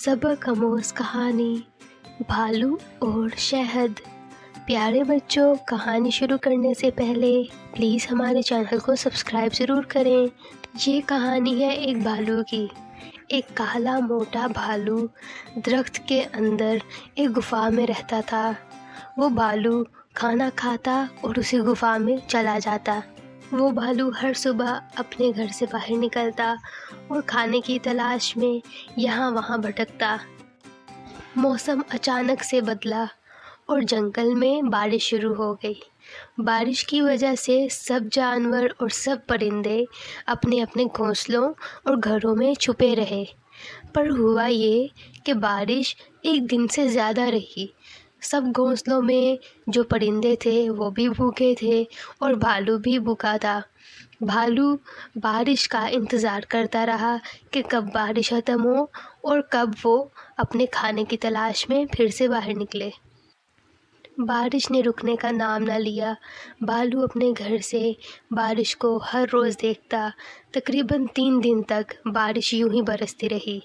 सबक आमोज़ कहानी भालू और शहद। प्यारे बच्चों, कहानी शुरू करने से पहले प्लीज़ हमारे चैनल को सब्सक्राइब ज़रूर करें। ये कहानी है एक भालू की। एक काला मोटा भालू दरख्त के अंदर एक गुफ़ा में रहता था। वो भालू खाना खाता और उसी गुफ़ा में चला जाता। वो भालू हर सुबह अपने घर से बाहर निकलता और खाने की तलाश में यहाँ वहाँ भटकता। मौसम अचानक से बदला और जंगल में बारिश शुरू हो गई। बारिश की वजह से सब जानवर और सब परिंदे अपने अपने घोंसलों और घरों में छुपे रहे। पर हुआ ये कि बारिश एक दिन से ज़्यादा रही। सब घोंसलों में जो परिंदे थे वो भी भूखे थे और भालू भी भूखा था। भालू बारिश का इंतज़ार करता रहा कि कब बारिश ख़त्म हो और कब वो अपने खाने की तलाश में फिर से बाहर निकले। बारिश ने रुकने का नाम न लिया। भालू अपने घर से बारिश को हर रोज़ देखता। तकरीबन 3 दिन तक बारिश यूं ही बरसती रही।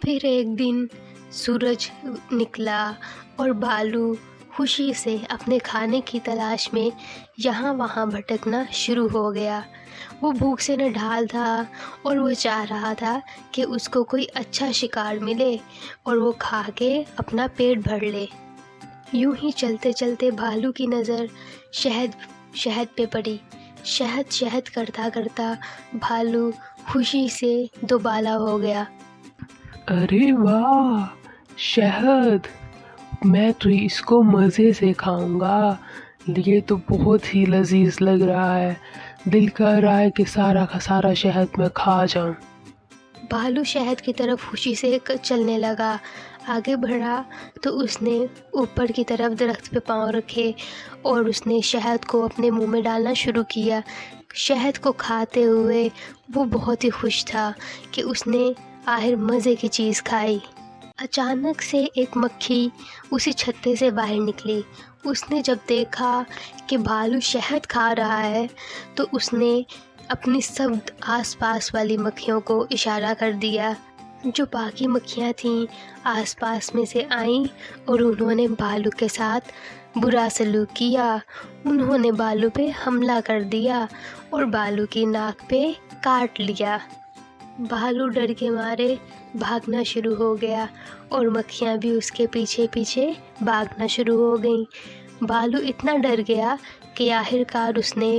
फिर एक दिन सूरज निकला और भालू खुशी से अपने खाने की तलाश में यहाँ वहाँ भटकना शुरू हो गया। वो भूख से नढाल था और वो चाह रहा था कि उसको कोई अच्छा शिकार मिले और वो खा के अपना पेट भर ले। यूं ही चलते चलते भालू की नज़र शहद पे पड़ी। शहद करता करता भालू खुशी से दुबाला हो गया। अरे वाह, शहद! मैं तो इसको मज़े से खाऊंगा। ये तो बहुत ही लजीज लग रहा है। दिल कर रहा है कि सारा का सारा शहद मैं खा जाऊं। भालू शहद की तरफ खुशी से चलने लगा। आगे बढ़ा तो उसने ऊपर की तरफ दरख्त पे पाँव रखे और उसने शहद को अपने मुंह में डालना शुरू किया। शहद को खाते हुए वो बहुत ही खुश था कि उसने आखिर मज़े की चीज़ खाई। अचानक से एक मक्खी उसी छत्ते से बाहर निकली। उसने जब देखा कि भालू शहद खा रहा है तो उसने अपनी सब आसपास वाली मक्खियों को इशारा कर दिया। जो बाकी मक्खियाँ थीं आसपास में से आईं और उन्होंने भालू के साथ बुरा सलूक किया। उन्होंने भालू पे हमला कर दिया और भालू की नाक पे काट लिया। भालू डर के मारे भागना शुरू हो गया और मक्खियाँ भी उसके पीछे पीछे भागना शुरू हो गईं। भालू इतना डर गया कि आखिरकार उसने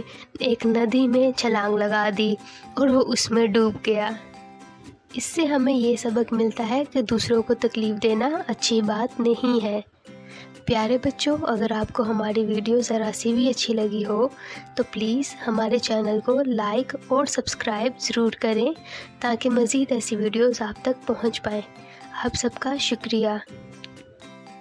एक नदी में छलांग लगा दी और वो उसमें डूब गया। इससे हमें ये सबक मिलता है कि दूसरों को तकलीफ़ देना अच्छी बात नहीं है। प्यारे बच्चों, अगर आपको हमारी वीडियो ज़रा सी भी अच्छी लगी हो तो प्लीज़ हमारे चैनल को लाइक और सब्सक्राइब ज़रूर करें ताकि मज़ीद ऐसी वीडियोज़ आप तक पहुंच पाएँ। आप सबका शुक्रिया।